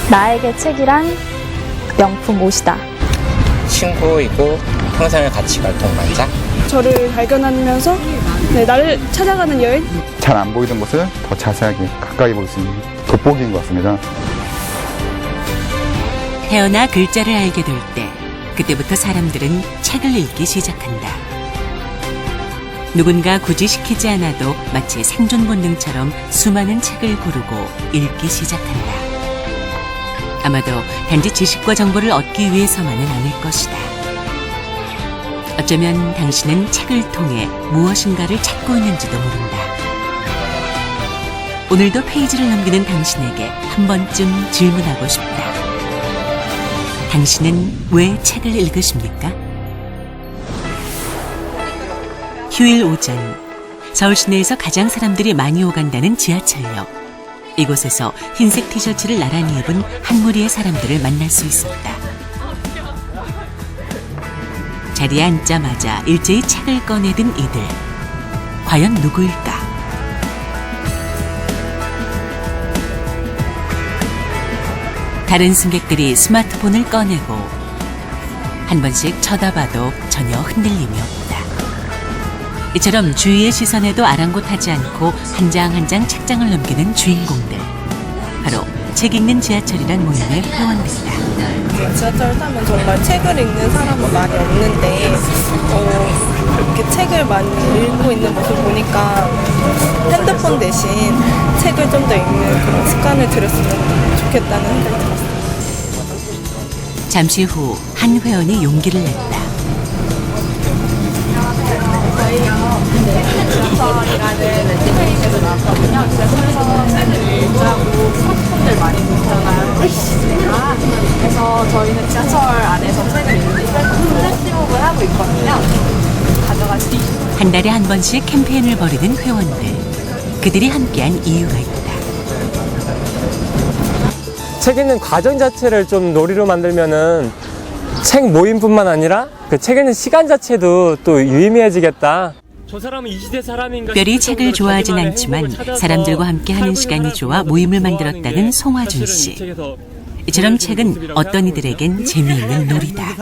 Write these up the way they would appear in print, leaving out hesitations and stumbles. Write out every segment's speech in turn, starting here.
나에게 책이란 명품 옷이다. 친구이고 평생을 같이 갈 동반자. 저를 발견하면서 나를 찾아가는 여인. 잘 안 보이던 것을 더 자세하게 가까이 볼 수 있는 돋보기인 것 같습니다. 태어나 글자를 알게 될 때, 그때부터 사람들은 책을 읽기 시작한다. 누군가 굳이 시키지 않아도 마치 생존 본능처럼 수많은 책을 고르고 읽기 시작한다. 아마도 단지 지식과 정보를 얻기 위해서만은 아닐 것이다. 어쩌면 당신은 책을 통해 무엇인가를 찾고 있는지도 모른다. 오늘도 페이지를 넘기는 당신에게 한 번쯤 질문하고 싶다. 당신은 왜 책을 읽으십니까? 휴일 오전, 서울 시내에서 가장 사람들이 많이 오간다는 지하철역. 이곳에서 흰색 티셔츠를 나란히 입은 한 무리의 사람들을 만날 수 있었다. 자리에 앉자마자 일제히 책을 꺼내든 이들. 과연 누구일까? 다른 승객들이 스마트폰을 꺼내고 한 번씩 쳐다봐도 전혀 흔들림이 없다. 이처럼 주위의 시선에도 아랑곳하지 않고 한 장 한 장 책장을 넘기는 주인공들. 바로 책 읽는 지하철이란 모임의 회원들이다. 지하철을 타면 정말 책을 읽는 사람은 많이 없는데 이렇게 책을 많이 읽고 있는 모습 보니까 핸드폰 대신 책을 좀 더 읽는 그런 습관을 들였으면 좋겠다는 생각이 들었어요. 잠시 후 한 회원이 용기를 냈다. 지하철이라는 웹페이지에서 나왔거든요. 지하철에서 책을 읽자고 스마트폰들 많이 보잖아요. 그래서 저희는 지하철 안에서 책을 읽으니까 플래시몹을 하고 있거든요. 가져가시죠. 한 달에 한 번씩 캠페인을 벌이는 회원들. 그들이 함께한 이유가 있다. 책 읽는 과정 자체를 좀 놀이로 만들면은 책 모임뿐만 아니라 그 책 읽는 시간 자체도 또 유의미해지겠다. 저 사람은 이 시대 사람인가? 특별히 책을 좋아하진 않지만 사람들과 함께하는 시간이 좋아 모임을 만들었다는 송화준 씨. 이처럼 책은 어떤 이들에겐 재미있는 놀이다.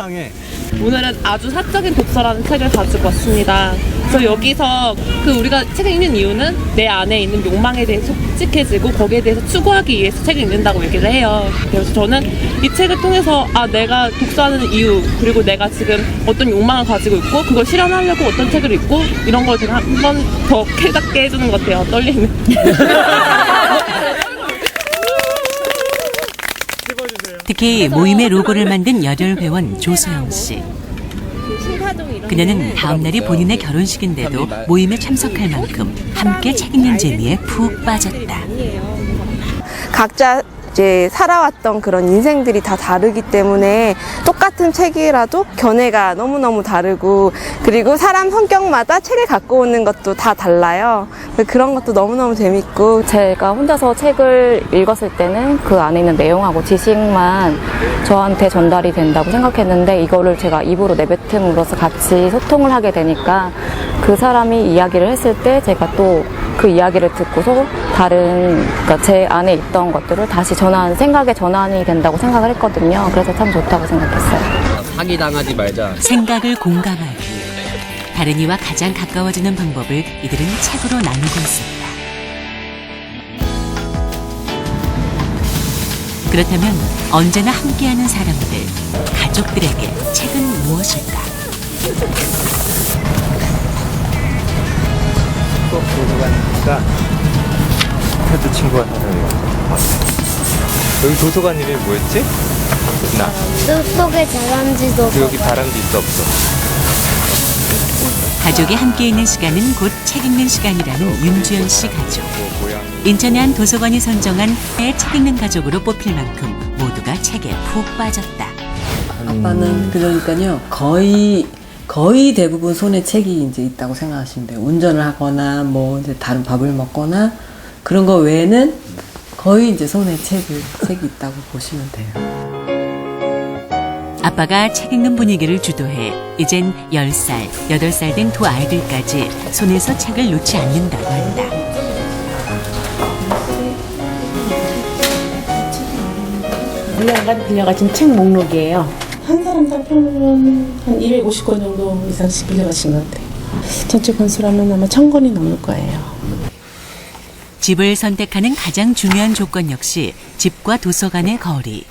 오늘은 아주 사적인 독서라는 책을 가지고 왔습니다. 그래서 여기서 우리가 책을 읽는 이유는 내 안에 있는 욕망에 대해서 솔직해지고 거기에 대해서 추구하기 위해서 책을 읽는다고 얘기를 해요. 그래서 저는 이 책을 통해서 내가 독서하는 이유, 그리고 내가 지금 어떤 욕망을 가지고 있고 그걸 실현하려고 어떤 책을 읽고 이런 걸 제가 한 번 더 깨닫게 해주는 것 같아요. 떨리는. 특히 모임의 로고를 만든 열혈 회원 조소영 씨. 그녀는 다음 날이 본인의 결혼식인데도 모임에 참석할 만큼 함께 책 읽는 재미에 푹 빠졌다. 각자 이제 살아왔던 그런 인생들이 다 다르기 때문에 똑같은 책이라도 견해가 너무너무 다르고, 그리고 사람 성격마다 책을 갖고 오는 것도 다 달라요. 그런 것도 너무너무 재밌고. 제가 혼자서 책을 읽었을 때는 그 안에 있는 내용하고 지식만 저한테 전달이 된다고 생각했는데, 이거를 제가 입으로 내뱉음으로써 같이 소통을 하게 되니까 그 사람이 이야기를 했을 때 제가 또 그 이야기를 듣고서 다른, 그러니까 제 안에 있던 것들을 다시 생각의 전환이 된다고 생각을 했거든요. 그래서 참 좋다고 생각했어요. 사기당하지 말자. 생각을 공감하기. 다른 이와 가장 가까워지는 방법을 이들은 책으로 나누고 있었다. 그렇다면 언제나 함께하는 사람들, 가족들에게 책은 무엇일까? 도서관이니까 그래도 친구가 사는 여기 도서관 이름이 뭐였지? 나 숲속에 다람쥐도 여기 다람쥐 있어 없어? 가족이 함께 있는 시간은 곧 책 읽는 시간이라는 윤주연 씨 가족. 인천의 한 도서관이 선정한 책 읽는 가족으로 뽑힐 만큼 모두가 책에 푹 빠졌다. 아빠는 그러니까요, 거의 대부분 손에 책이 이제 있다고 생각하시면 돼요. 운전을 하거나 뭐 이제 다른 밥을 먹거나 그런 거 외에는 거의 이제 손에 책이 있다고 보시면 돼요. 아빠가 책 읽는 분위기를 주도해 이젠 10살, 8살 된 두 아이들까지 손에서 책을 놓지 않는다고 한다. 물량간 빌려가신 책 목록이에요. 한 사람당 평균 한 250권 정도 이상씩 빌려가신 것 같아요. 전체 권수라면 아마 1000권이 넘을 거예요. 집을 선택하는 가장 중요한 조건 역시 집과 도서관의 거리,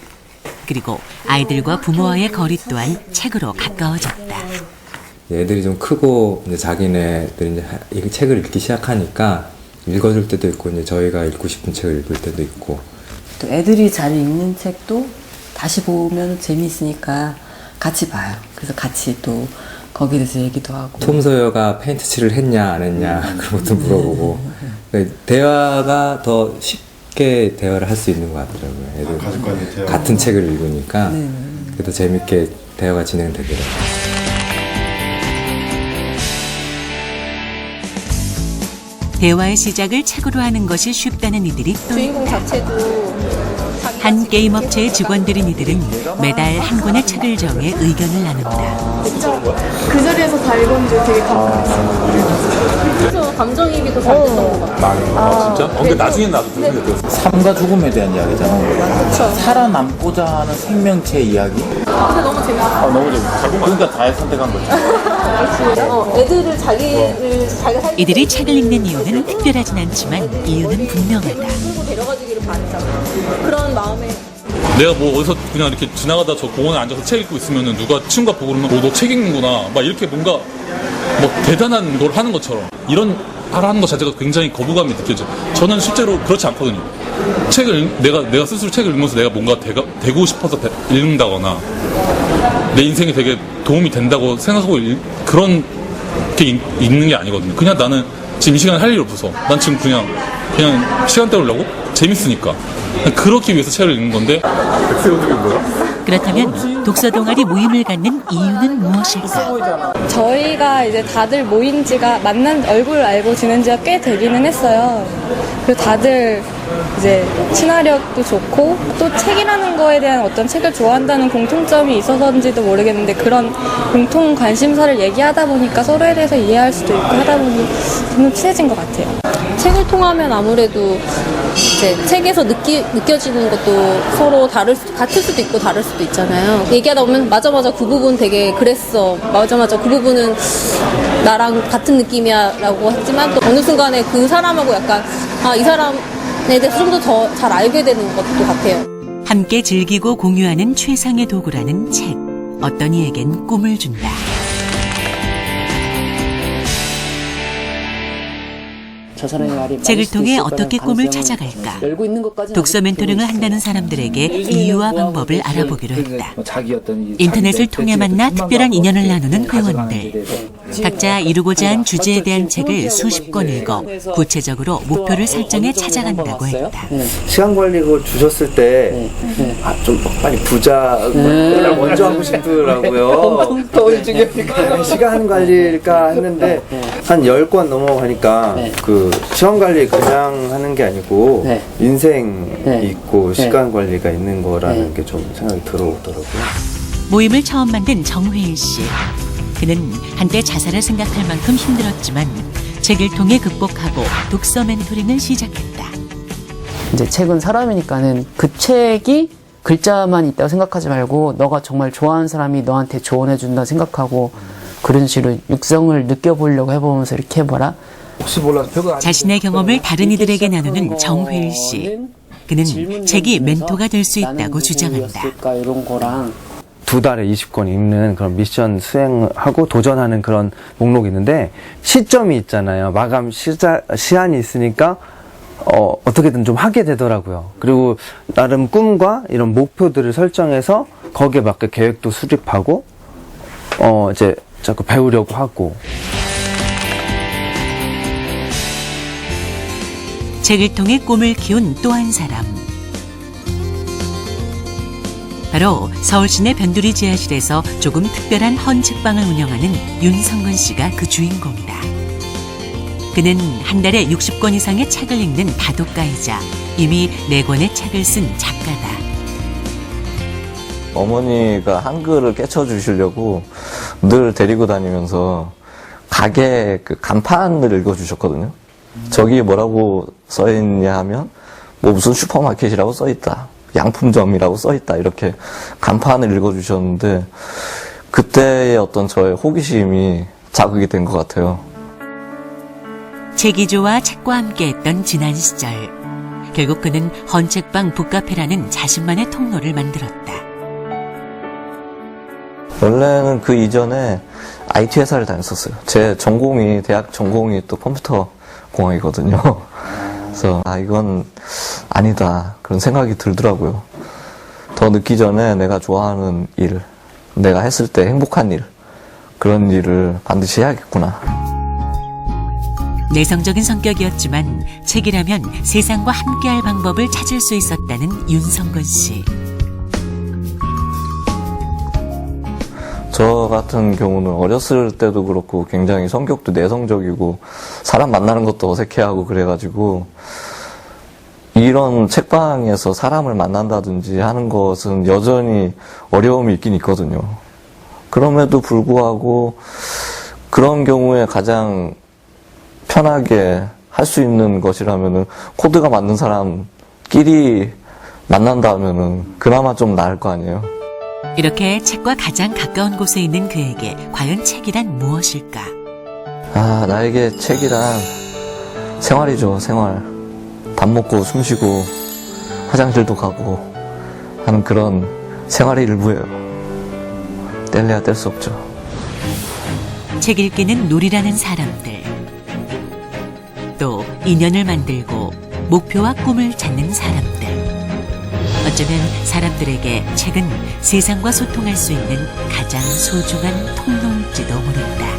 그리고 아이들과 부모와의 거리 또한 책으로 가까워졌다. 애들이 좀 크고 이제 자기네들이 이제 이 책을 읽기 시작하니까 읽어줄 때도 있고 이제 저희가 읽고 싶은 책을 읽을 때도 있고. 또 애들이 잘 읽는 책도 다시 보면 재미있으니까 같이 봐요. 그래서 같이 또 거기에 대해서 얘기도 하고. 톰 소여가 페인트 칠을 했냐 안 했냐 그런 것도 물어보고. 대화가 더 쉽게 대화를 할 수 있는 것 같더라고요. 애들 같은 책을 읽으니까 그래도 재밌게 대화가 진행되더라고요. 대화의 시작을 책으로 하는 것이 쉽다는 이들이 또 주인공 자체도 한 게임 업체의 직원들인 이들은 매달 한 권의 책을 정해 의견을 나눈다. 그 자리에서 다 읽었는지 되게 감동했어요. 그래서 감정이입이 더 잘 됐던 것 같아요. 진짜? 근데 나중에 나도 들으게 삶과 죽음에 대한 이야기잖아. 살아남고자 하는 생명체 이야기. 근데 너무 재밌었어요. 너무 재밌어. 그러니까 다 선택한 거지. 애들을 자기가 살 이들이 책을 읽는 이유는 특별하진 않지만 이유는 분명하다. 끌고 데려가주기를 바랬잖아요. 그런 마음에 내가 뭐 어디서 그냥 이렇게 지나가다 저 공원에 앉아서 책 읽고 있으면은 누가 친구가 보고 그러면 너 책 읽는구나 막 이렇게 뭔가 뭐 대단한 걸 하는 것처럼 이런 하는 것 자체가 굉장히 거부감이 느껴져. 저는 실제로 그렇지 않거든요. 책을 내가 스스로 책을 읽으면서 내가 뭔가 되고 싶어서 읽는다거나 내 인생에 되게 도움이 된다고 생각하고 그런 게 읽는 게 아니거든요. 그냥 나는 지금 이 시간에 할 일이 없어서 난 지금 그냥 시간 때우려고 재밌으니까 그렇기 위해서 책을 읽는 건데. 그렇다면 독서 동아리 모임을 갖는 이유는 무엇일까? 저희가 이제 다들 모인 지가 얼굴 알고 지낸 지가 꽤 되기는 했어요. 그리고 다들 이제 친화력도 좋고 또 책이라는 거에 대한 어떤 책을 좋아한다는 공통점이 있어서인지도 모르겠는데 그런 공통 관심사를 얘기하다 보니까 서로에 대해서 이해할 수도 있고 하다 보니 좀 친해진 것 같아요. 책을 통하면 아무래도 이제 책에서 느껴지는 것도 서로 같을 수도 있고 다를 수도 있잖아요. 얘기하다 보면 맞아 그 부분 되게 그랬어. 맞아 그 부분은 나랑 같은 느낌이야 라고 했지만 또 어느 순간에 그 사람하고 약간 이 사람에 대해서 좀 더 잘 알게 되는 것도 같아요. 함께 즐기고 공유하는 최상의 도구라는 책. 어떤 이에겐 꿈을 준다. 책을 통해 어떻게 꿈을 찾아갈까? 독서 멘토링을 한다는 사람들에게 이유와 방법을 알아보기로 했다. 인터넷을 통해 만나 특별한 인연을 나누는 회원들. 각자 이루고자 한 주제에 대한 책을 수십 권 읽어 구체적으로 목표를 설정해 찾아간다고 했다. 시간 관리 그걸 주셨을 때 좀 빨리 부자를 먼저 하고 싶더라고요. 시간 관리일까 했는데 한 10권 넘어가니까 그 시간 관리 그냥 하는 게 아니고 인생이 있고 시간 관리가 있는 거라는 게 좀 생각이 들어오더라고요. 모임을 처음 만든 정회일 씨. 그는 한때 자살을 생각할 만큼 힘들었지만 책을 통해 극복하고 독서 멘토링을 시작했다. 이제 책은 사람이니까는 그 책이 글자만 있다고 생각하지 말고 너가 정말 좋아하는 사람이 너한테 조언해준다 생각하고 그런 식으로 육성을 느껴보려고 해보면서 이렇게 해봐라. 자신의 경험을 다른 이들에게 나누는 정회일 씨. 그는 책이 멘토가 될 수 있다고 주장한다. 이런 거랑 2달에 20권 읽는 그런 미션 수행하고 도전하는 그런 목록이 있는데 시점이 있잖아요. 마감 시한이 있으니까 어떻게든 좀 하게 되더라고요. 그리고 나름 꿈과 이런 목표들을 설정해서 거기에 맞게 계획도 수립하고 이제 자꾸 배우려고 하고. 책을 통해 꿈을 키운 또 한 사람. 바로 서울 시내 변두리 지하실에서 조금 특별한 헌책방을 운영하는 윤성근 씨가 그 주인공이다. 그는 한 달에 60권 이상의 책을 읽는 다독가이자 이미 4권의 책을 쓴 작가다. 어머니가 한글을 깨쳐주시려고 늘 데리고 다니면서 가게 그 간판을 읽어주셨거든요. 저기 뭐라고 써있냐 하면 뭐 무슨 슈퍼마켓이라고 써있다. 양품점이라고 써있다 이렇게 간판을 읽어주셨는데 그때의 어떤 저의 호기심이 자극이 된 것 같아요. 책이 좋아 책과 함께했던 지난 시절. 결국 그는 헌책방 북카페라는 자신만의 통로를 만들었다. 원래는 그 이전에 IT 회사를 다녔었어요. 제 전공이 대학 전공이 또 컴퓨터 공학이거든요. 그래서 이건 아니다 그런 생각이 들더라고요. 더 늦기 전에 내가 좋아하는 일, 내가 했을 때 행복한 일, 그런 일을 반드시 해야겠구나. 내성적인 성격이었지만 책이라면 세상과 함께할 방법을 찾을 수 있었다는 윤성근 씨. 저 같은 경우는 어렸을 때도 그렇고 굉장히 성격도 내성적이고 사람 만나는 것도 어색해하고 그래가지고 이런 책방에서 사람을 만난다든지 하는 것은 여전히 어려움이 있긴 있거든요. 그럼에도 불구하고 그런 경우에 가장 편하게 할 수 있는 것이라면은 코드가 맞는 사람끼리 만난다면은 그나마 좀 나을 거 아니에요. 이렇게 책과 가장 가까운 곳에 있는 그에게 과연 책이란 무엇일까? 나에게 책이란 생활이죠, 생활. 밥 먹고 숨 쉬고 화장실도 가고 하는 그런 생활의 일부예요. 뗄래야 뗄 수 없죠. 책 읽기는 놀이라는 사람들. 또 인연을 만들고 목표와 꿈을 찾는 사람들. 어쩌면 사람들에게 책은 세상과 소통할 수 있는 가장 소중한 통로일지도 모른다.